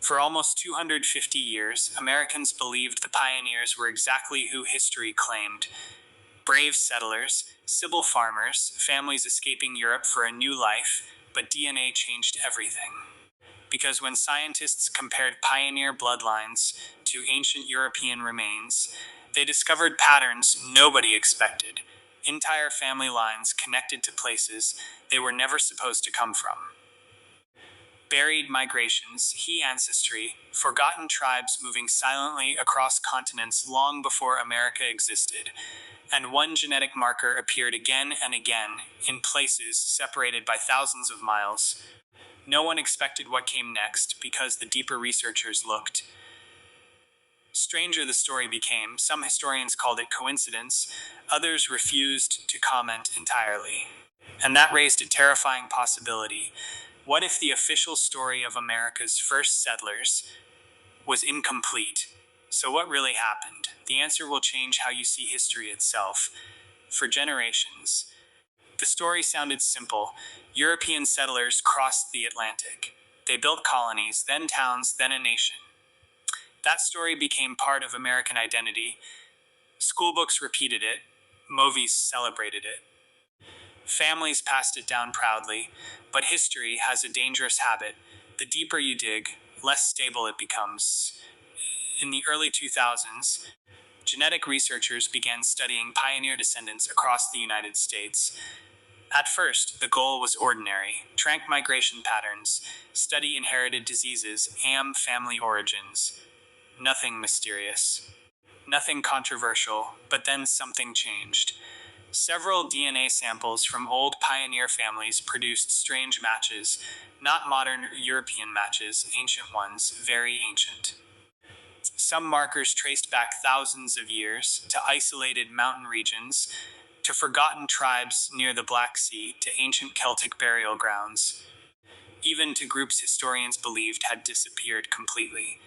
For almost 250 years, Americans believed the pioneers were exactly who history claimed: brave settlers, Sibyl farmers, families escaping Europe for a new life, but DNA changed everything. Because when scientists compared pioneer bloodlines to ancient European remains, they discovered patterns nobody expected: entire family lines connected to places they were never supposed to come from. Buried migrations, ancestry, forgotten tribes moving silently across continents long before America existed. And one genetic marker appeared again and again in places separated by thousands of miles. No one expected what came next because the deeper researchers looked. Stranger the story became. Some historians called it coincidence, others refused to comment entirely. And that raised a terrifying possibility. What if the official story of America's first settlers was incomplete? So what really happened? The answer will change how you see history itself. For generations, the story sounded simple. European settlers crossed the Atlantic. They built colonies, then towns, then a nation. That story became part of American identity. Schoolbooks repeated it. Movies celebrated it. Families passed it down proudly, but history has a dangerous habit. The deeper you dig, less stable it becomes. In the early 2000s, genetic researchers began studying pioneer descendants across the United States. At first, the goal was ordinary: track migration patterns, study inherited diseases, family origins. Nothing mysterious, nothing controversial, but then something changed. Several DNA samples from old pioneer families produced strange matches, not modern European matches, ancient ones, very ancient. Some markers traced back thousands of years to isolated mountain regions, to forgotten tribes near the Black Sea, to ancient Celtic burial grounds, even to groups historians believed had disappeared completely.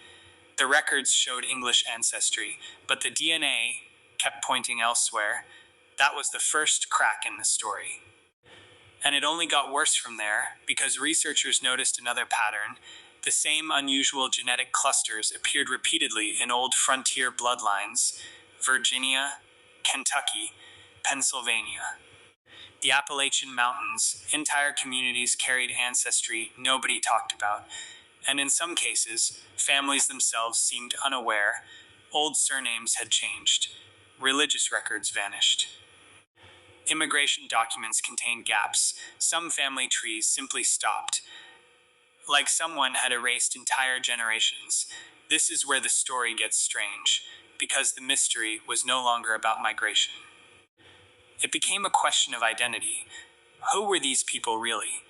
The records showed English ancestry, but the DNA kept pointing elsewhere. That was the first crack in the story. And it only got worse from there, because researchers noticed another pattern. The same unusual genetic clusters appeared repeatedly in old frontier bloodlines: Virginia, Kentucky, Pennsylvania. The Appalachian Mountains, entire communities carried ancestry nobody talked about. And in some cases, families themselves seemed unaware. Old surnames had changed. Religious records vanished. Immigration documents contained gaps. Some family trees simply stopped, like someone had erased entire generations. This is where the story gets strange, because the mystery was no longer about migration. It became a question of identity. Who were these people really?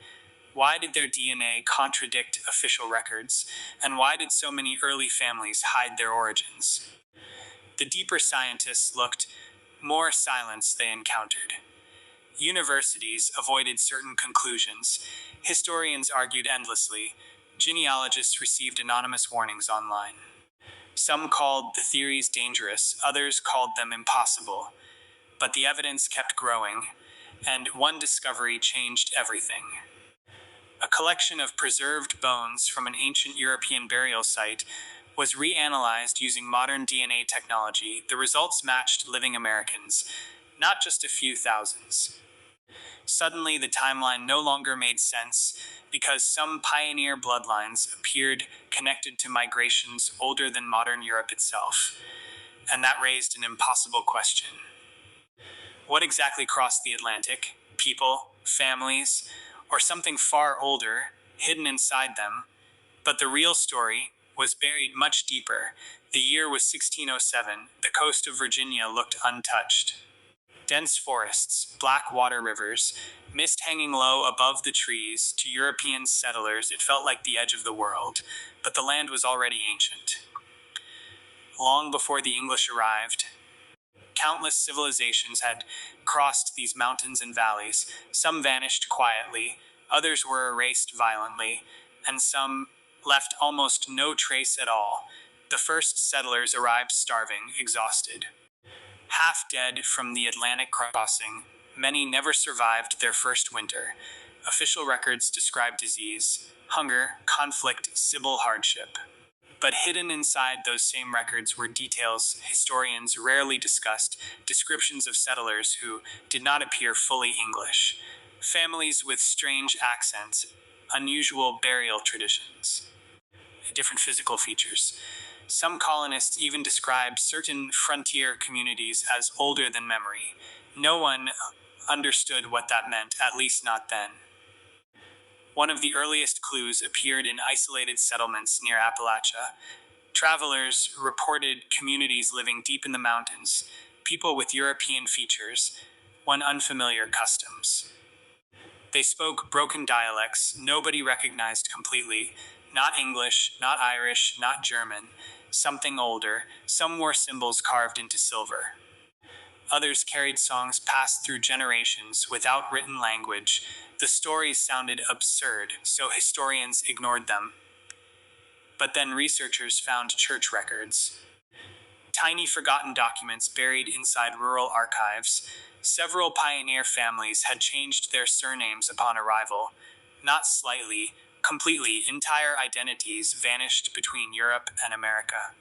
Why did their DNA contradict official records? And why did so many early families hide their origins? The deeper scientists looked, more silence they encountered. Universities avoided certain conclusions. Historians argued endlessly. Genealogists received anonymous warnings online. Some called the theories dangerous, others called them impossible. But the evidence kept growing, and one discovery changed everything. A collection of preserved bones from an ancient European burial site was reanalyzed using modern DNA technology. The results matched living Americans, not just a few thousands. Suddenly, the timeline no longer made sense because some pioneer bloodlines appeared connected to migrations older than modern Europe itself. And that raised an impossible question. What exactly crossed the Atlantic? People, families, or something far older, hidden inside them? But the real story was buried much deeper. The year was 1607. The coast of Virginia looked untouched. Dense forests, black water rivers, mist hanging low above the trees. To European settlers, it felt like the edge of the world, but the land was already ancient. Long before the English arrived, countless civilizations had crossed these mountains and valleys. Some vanished quietly, others were erased violently, and some left almost no trace at all. The first settlers arrived starving, exhausted. Half dead from the Atlantic crossing, many never survived their first winter. Official records describe disease, hunger, conflict, civil hardship. But hidden inside those same records were details historians rarely discussed, descriptions of settlers who did not appear fully English, families with strange accents, unusual burial traditions, different physical features. Some colonists even described certain frontier communities as older than memory. No one understood what that meant, at least not then. One of the earliest clues appeared in isolated settlements near Appalachia. Travelers reported communities living deep in the mountains, people with European features, unfamiliar customs. They spoke broken dialects nobody recognized completely, not English, not Irish, not German, something older. Some wore symbols carved into silver. Others carried songs passed through generations without written language. The stories sounded absurd, so historians ignored them. But then researchers found church records. Tiny forgotten documents buried inside rural archives. Several pioneer families had changed their surnames upon arrival. Not slightly, completely, entire identities vanished between Europe and America.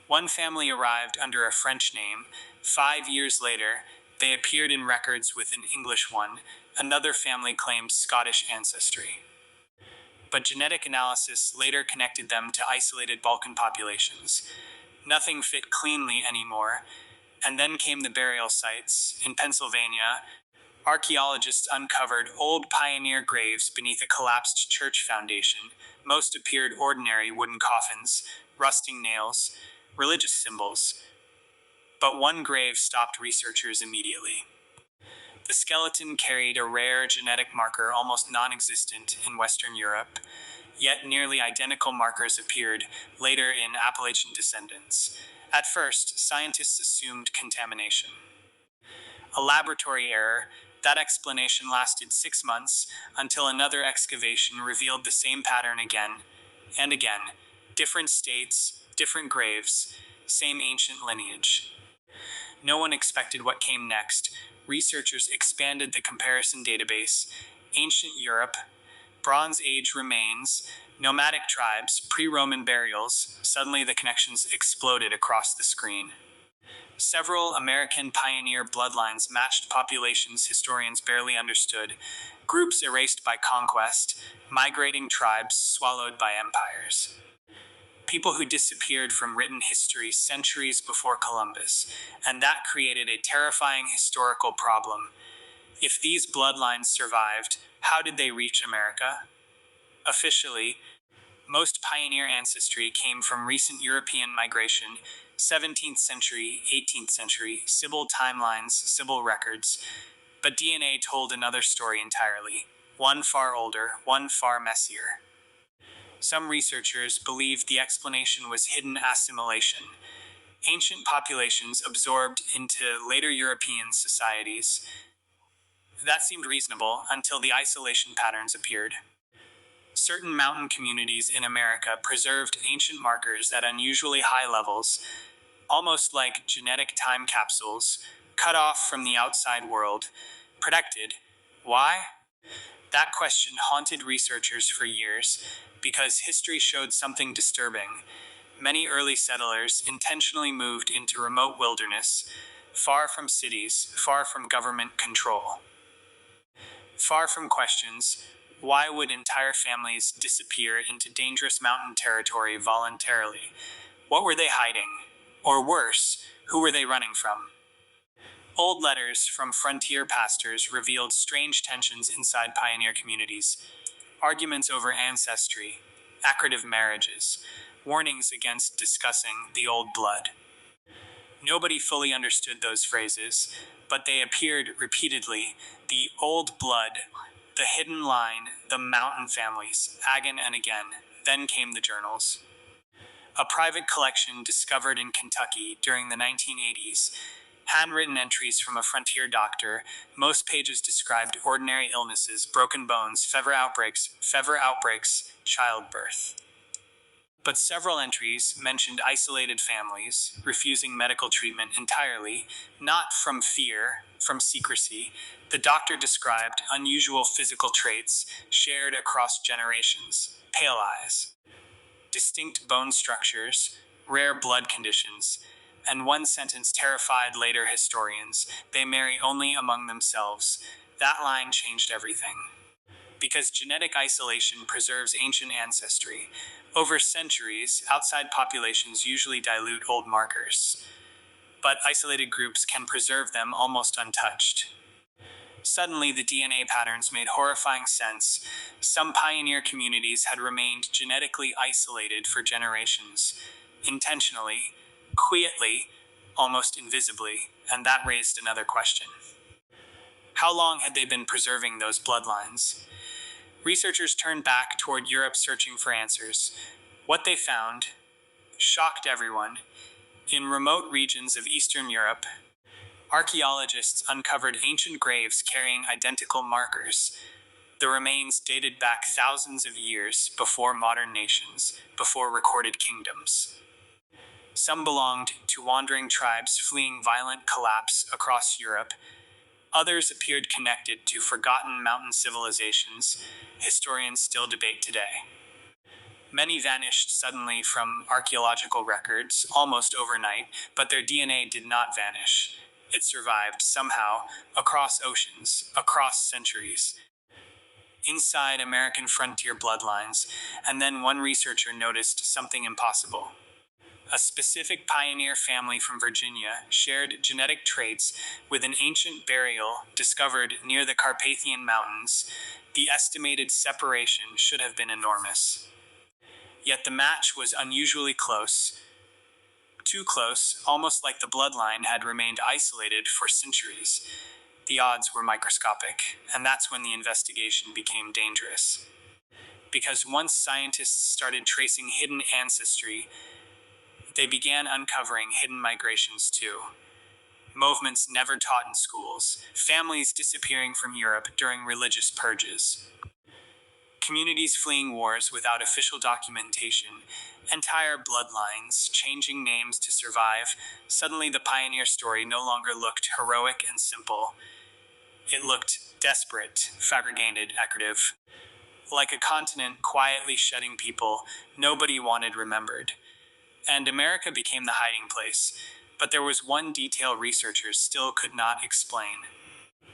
One family arrived under a French name. 5 years later, they appeared in records with an English one. Another family claimed Scottish ancestry. But genetic analysis later connected them to isolated Balkan populations. Nothing fit cleanly anymore. And then came the burial sites. In Pennsylvania, archaeologists uncovered old pioneer graves beneath a collapsed church foundation. Most appeared ordinary wooden coffins, rusting nails, religious symbols. But one grave stopped researchers immediately. The skeleton carried a rare genetic marker almost non-existent in Western Europe, yet nearly identical markers appeared later in Appalachian descendants. At first, scientists assumed contamination. A laboratory error. That explanation lasted 6 months until another excavation revealed the same pattern again and again. Different states, different graves, same ancient lineage. No one expected what came next. Researchers expanded the comparison database. Ancient Europe, Bronze Age remains, nomadic tribes, pre-Roman burials. Suddenly the connections exploded across the screen. Several American pioneer bloodlines matched populations historians barely understood, groups erased by conquest, migrating tribes swallowed by empires. People who disappeared from written history centuries before Columbus, and that created a terrifying historical problem. If these bloodlines survived, how did they reach America? Officially, most pioneer ancestry came from recent European migration, 17th century, 18th century, Sybil timelines, Sybil records. But DNA told another story entirely, one far older, one far messier. Some researchers believed the explanation was hidden assimilation. Ancient populations absorbed into later European societies. That seemed reasonable until the isolation patterns appeared. Certain mountain communities in America preserved ancient markers at unusually high levels, almost like genetic time capsules, cut off from the outside world, protected. Why? That question haunted researchers for years, because history showed something disturbing. Many early settlers intentionally moved into remote wilderness, far from cities, far from government control. Far from questions, why would entire families disappear into dangerous mountain territory voluntarily? What were they hiding? Or worse, who were they running from? Old letters from frontier pastors revealed strange tensions inside pioneer communities. Arguments over ancestry, accretive marriages, warnings against discussing the old blood. Nobody fully understood those phrases, but they appeared repeatedly. The old blood, the hidden line, the mountain families, again and again. Then came the journals. A private collection discovered in Kentucky during the 1980s. Handwritten entries from a frontier doctor. Most pages described ordinary illnesses, broken bones, fever outbreaks, childbirth. But several entries mentioned isolated families, refusing medical treatment entirely, not from fear, from secrecy. The doctor described unusual physical traits shared across generations. Pale eyes, distinct bone structures, rare blood conditions, and one sentence terrified later historians: they marry only among themselves. That line changed everything. Because genetic isolation preserves ancient ancestry. Over centuries, outside populations usually dilute old markers, but isolated groups can preserve them almost untouched. Suddenly, the DNA patterns made horrifying sense. Some pioneer communities had remained genetically isolated for generations, intentionally, quietly, almost invisibly, and that raised another question. How long had they been preserving those bloodlines? Researchers turned back toward Europe searching for answers. What they found shocked everyone. In remote regions of Eastern Europe, archaeologists uncovered ancient graves carrying identical markers. The remains dated back thousands of years before modern nations, before recorded kingdoms. Some belonged to wandering tribes fleeing violent collapse across Europe. Others appeared connected to forgotten mountain civilizations historians still debate today. Many vanished suddenly from archaeological records, almost overnight, but their DNA did not vanish. It survived, somehow, across oceans, across centuries, inside American frontier bloodlines. And then one researcher noticed something impossible. A specific pioneer family from Virginia shared genetic traits with an ancient burial discovered near the Carpathian Mountains. The estimated separation should have been enormous. Yet the match was unusually close. Too close, almost like the bloodline had remained isolated for centuries. The odds were microscopic, and that's when the investigation became dangerous. Because once scientists started tracing hidden ancestry, they began uncovering hidden migrations too. Movements never taught in schools, families disappearing from Europe during religious purges, communities fleeing wars without official documentation, entire bloodlines changing names to survive. Suddenly, the pioneer story no longer looked heroic and simple. It looked desperate, fabricated, decorative. Like a continent quietly shedding people nobody wanted remembered. And America became the hiding place. But there was one detail researchers still could not explain.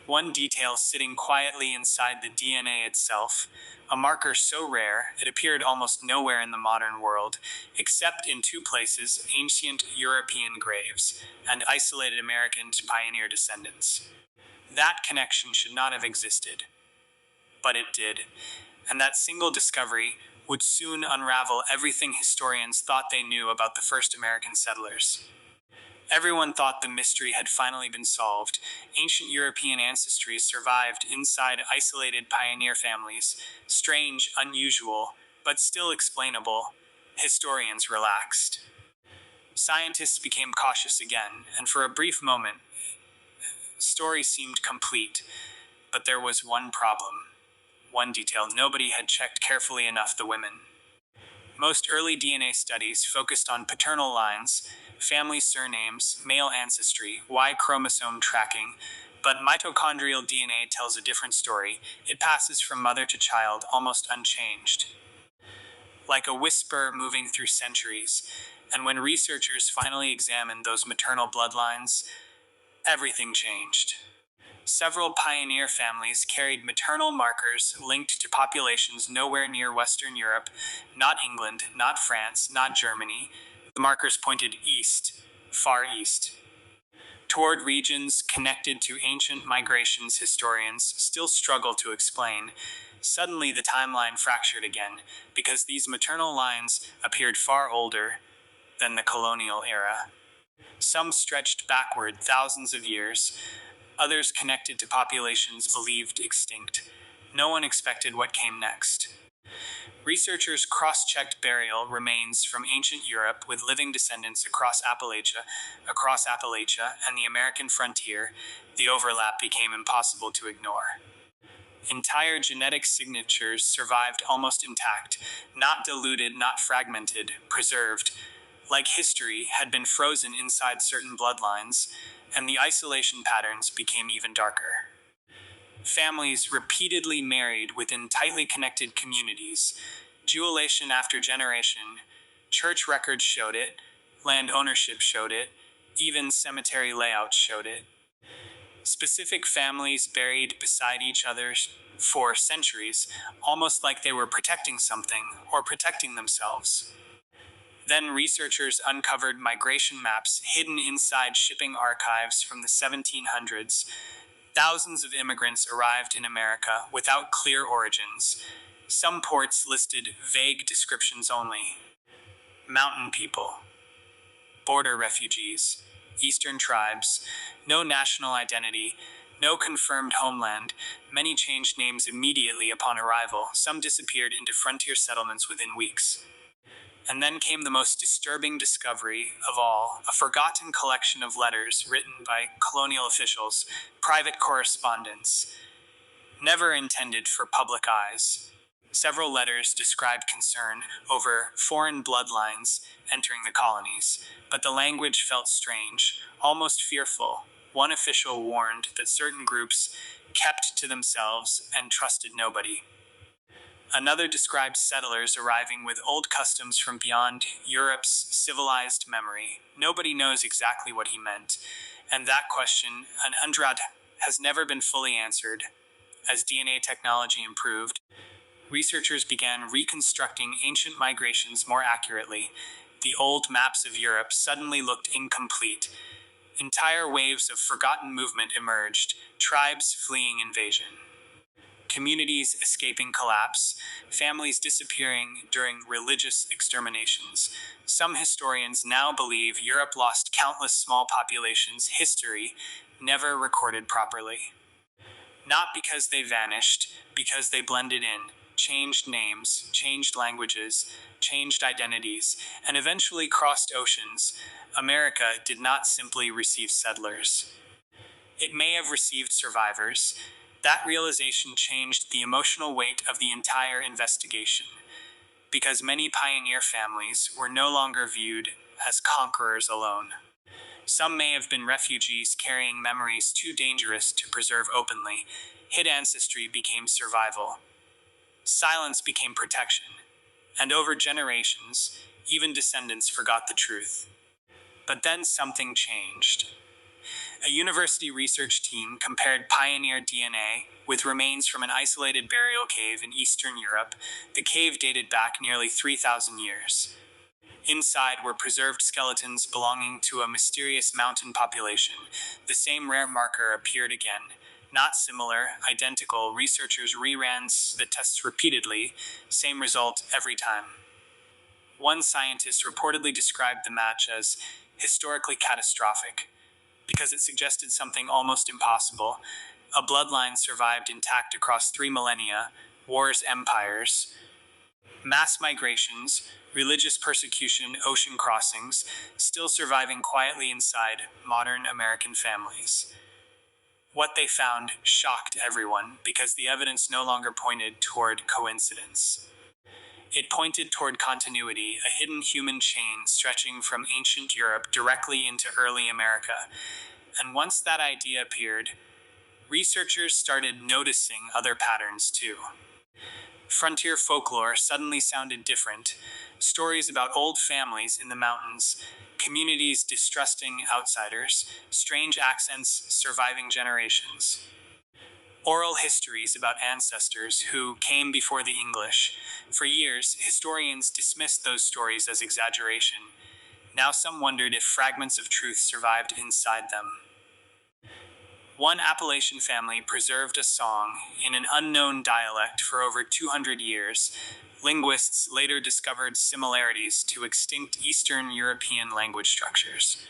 One detail sitting quietly inside the DNA itself, a marker so rare it appeared almost nowhere in the modern world, except in two places: ancient European graves and isolated American pioneer descendants. That connection should not have existed, but it did, and that single discovery would soon unravel everything historians thought they knew about the first American settlers. Everyone thought the mystery had finally been solved. Ancient European ancestry survived inside isolated pioneer families. Strange, unusual, but still explainable. Historians relaxed. Scientists became cautious again, and for a brief moment, the story seemed complete. But there was one problem. One detail: nobody had checked carefully enough the women. Most early DNA studies focused on paternal lines, family surnames, male ancestry, Y chromosome tracking, but mitochondrial DNA tells a different story. It passes from mother to child almost unchanged, like a whisper moving through centuries. And when researchers finally examined those maternal bloodlines, everything changed. Several pioneer families carried maternal markers linked to populations nowhere near Western Europe, not England, not France, not Germany. The markers pointed east, far east, toward regions connected to ancient migrations historians still struggle to explain. Suddenly, the timeline fractured again, because these maternal lines appeared far older than the colonial era. Some stretched backward thousands of years, others connected to populations believed extinct. No one expected what came next. Researchers cross-checked burial remains from ancient Europe with living descendants across Appalachia, and the American frontier. The overlap became impossible to ignore. Entire genetic signatures survived almost intact, not diluted, not fragmented, preserved. Like history had been frozen inside certain bloodlines, and the isolation patterns became even darker. Families repeatedly married within tightly connected communities. Duelation after generation, Church records showed it, land ownership showed it, even cemetery layouts showed it. Specific families buried beside each other for centuries, almost like they were protecting something or protecting themselves. Then researchers uncovered migration maps hidden inside shipping archives from the 1700s. Thousands of immigrants arrived in America without clear origins. Some ports listed vague descriptions only. Mountain people, border refugees, Eastern tribes, no national identity, no confirmed homeland. Many changed names immediately upon arrival. Some disappeared into frontier settlements within weeks. And then came the most disturbing discovery of all, a forgotten collection of letters written by colonial officials, private correspondence, never intended for public eyes. Several letters described concern over foreign bloodlines entering the colonies, but the language felt strange, almost fearful. One official warned that certain groups kept to themselves and trusted nobody. Another described settlers arriving with old customs from beyond Europe's civilized memory. Nobody knows exactly what he meant, and that question, an undrad, has never been fully answered. As DNA technology improved, researchers began reconstructing ancient migrations more accurately. The old maps of Europe suddenly looked incomplete. Entire waves of forgotten movement emerged, tribes fleeing invasion, communities escaping collapse, families disappearing during religious exterminations. Some historians now believe Europe lost countless small populations, history never recorded properly. Not because they vanished, because they blended in, changed names, changed languages, changed identities, and eventually crossed oceans. America did not simply receive settlers. It may have received survivors. That realization changed the emotional weight of the entire investigation, because many pioneer families were no longer viewed as conquerors alone. Some may have been refugees carrying memories too dangerous to preserve openly. Hid ancestry became survival. Silence became protection. And over generations, even descendants forgot the truth. But then something changed. A university research team compared pioneer DNA with remains from an isolated burial cave in Eastern Europe. The cave dated back nearly 3,000 years. Inside were preserved skeletons belonging to a mysterious mountain population. The same rare marker appeared again. Not similar, identical. Researchers reran the tests repeatedly. Same result every time. One scientist reportedly described the match as historically catastrophic, because it suggested something almost impossible. A bloodline survived intact across 3 millennia, wars, empires, mass migrations, religious persecution, ocean crossings, still surviving quietly inside modern American families. What they found shocked everyone because the evidence no longer pointed toward coincidence. It pointed toward continuity, a hidden human chain stretching from ancient Europe directly into early America. And once that idea appeared, researchers started noticing other patterns too. Frontier folklore suddenly sounded different. Stories about old families in the mountains, communities distrusting outsiders, strange accents surviving generations. Oral histories about ancestors who came before the English. For years, historians dismissed those stories as exaggeration. Now some wondered if fragments of truth survived inside them. One Appalachian family preserved a song in an unknown dialect for over 200 years. Linguists later discovered similarities to extinct Eastern European language structures.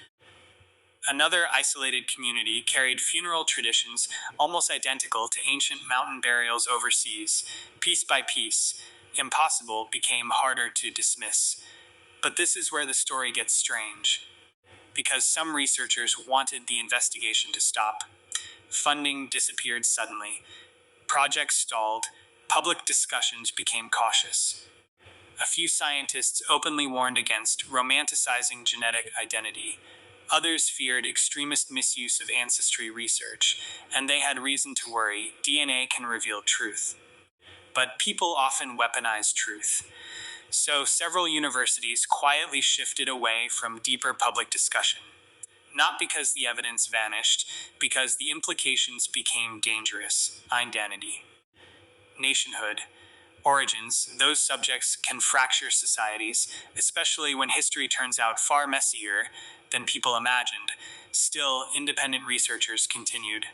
Another isolated community carried funeral traditions almost identical to ancient mountain burials overseas. Piece by piece, impossible became harder to dismiss. But this is where the story gets strange, because some researchers wanted the investigation to stop. Funding disappeared suddenly. Projects stalled. Public discussions became cautious. A few scientists openly warned against romanticizing genetic identity. Others feared extremist misuse of ancestry research, and they had reason to worry. DNA can reveal truth. But people often weaponize truth. So several universities quietly shifted away from deeper public discussion. Not because the evidence vanished, because the implications became dangerous. Identity, nationhood, origins, those subjects can fracture societies, especially when history turns out far messier than people imagined. Still, independent researchers continued.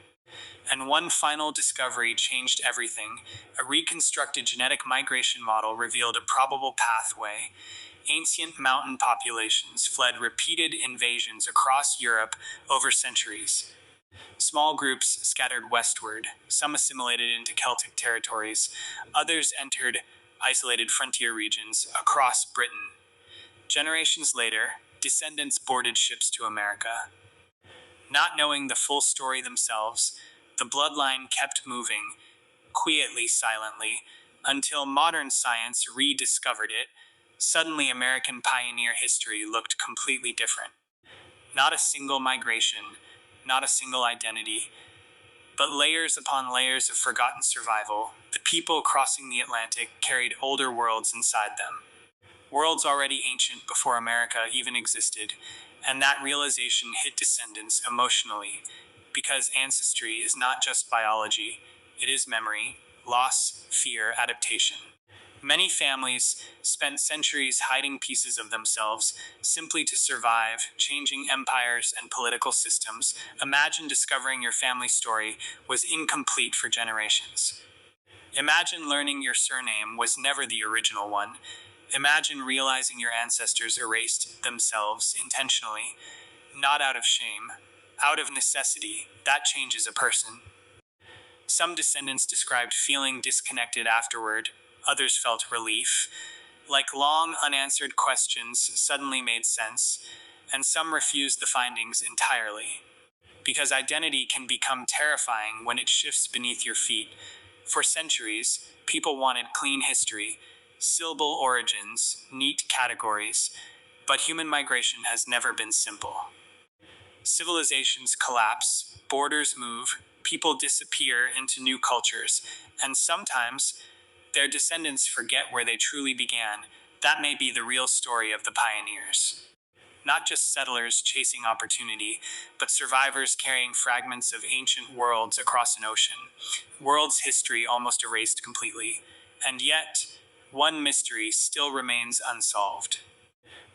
And one final discovery changed everything. A reconstructed genetic migration model revealed a probable pathway. Ancient mountain populations fled repeated invasions across Europe over centuries. Small groups scattered westward, some assimilated into Celtic territories, others entered isolated frontier regions across Britain. Generations later, descendants boarded ships to America. Not knowing the full story themselves, the bloodline kept moving, quietly, silently, until modern science rediscovered it. Suddenly, American pioneer history looked completely different. Not a single migration, not a single identity, but layers upon layers of forgotten survival. The people crossing the Atlantic carried older worlds inside them. Worlds already ancient before America even existed, and that realization hit descendants emotionally, because ancestry is not just biology, it is memory, loss, fear, adaptation. Many families spent centuries hiding pieces of themselves simply to survive, changing empires and political systems. Imagine discovering your family story was incomplete for generations. Imagine learning your surname was never the original one. Imagine realizing your ancestors erased themselves intentionally, not out of shame, out of necessity. That changes a person. Some descendants described feeling disconnected afterward. Others felt relief, like long unanswered questions suddenly made sense, and some refused the findings entirely. Because identity can become terrifying when it shifts beneath your feet. For centuries, people wanted clean history, syllable origins, neat categories, but human migration has never been simple. Civilizations collapse, borders move, people disappear into new cultures, and sometimes their descendants forget where they truly began. That may be the real story of the pioneers. Not just settlers chasing opportunity, but survivors carrying fragments of ancient worlds across an ocean. Worlds' history almost erased completely. And yet, one mystery still remains unsolved.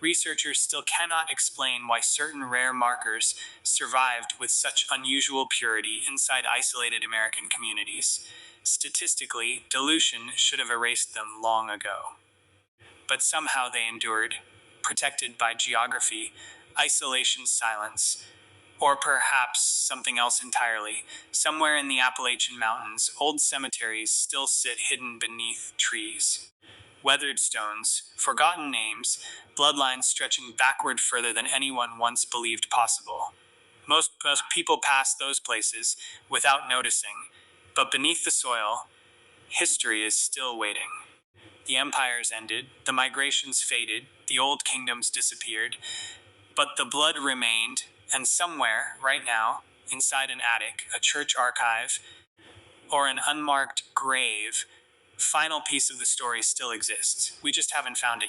Researchers still cannot explain why certain rare markers survived with such unusual purity inside isolated American communities. Statistically, dilution should have erased them long ago. But somehow they endured, protected by geography, isolation, silence, or perhaps something else entirely. Somewhere in the Appalachian Mountains, old cemeteries still sit hidden beneath trees. Weathered stones, forgotten names, bloodlines stretching backward further than anyone once believed possible. Most people pass those places without noticing, but beneath the soil, history is still waiting. The empires ended, the migrations faded, the old kingdoms disappeared, but the blood remained, and somewhere, right now, inside an attic, a church archive, or an unmarked grave, final piece of the story still exists. We just haven't found it yet.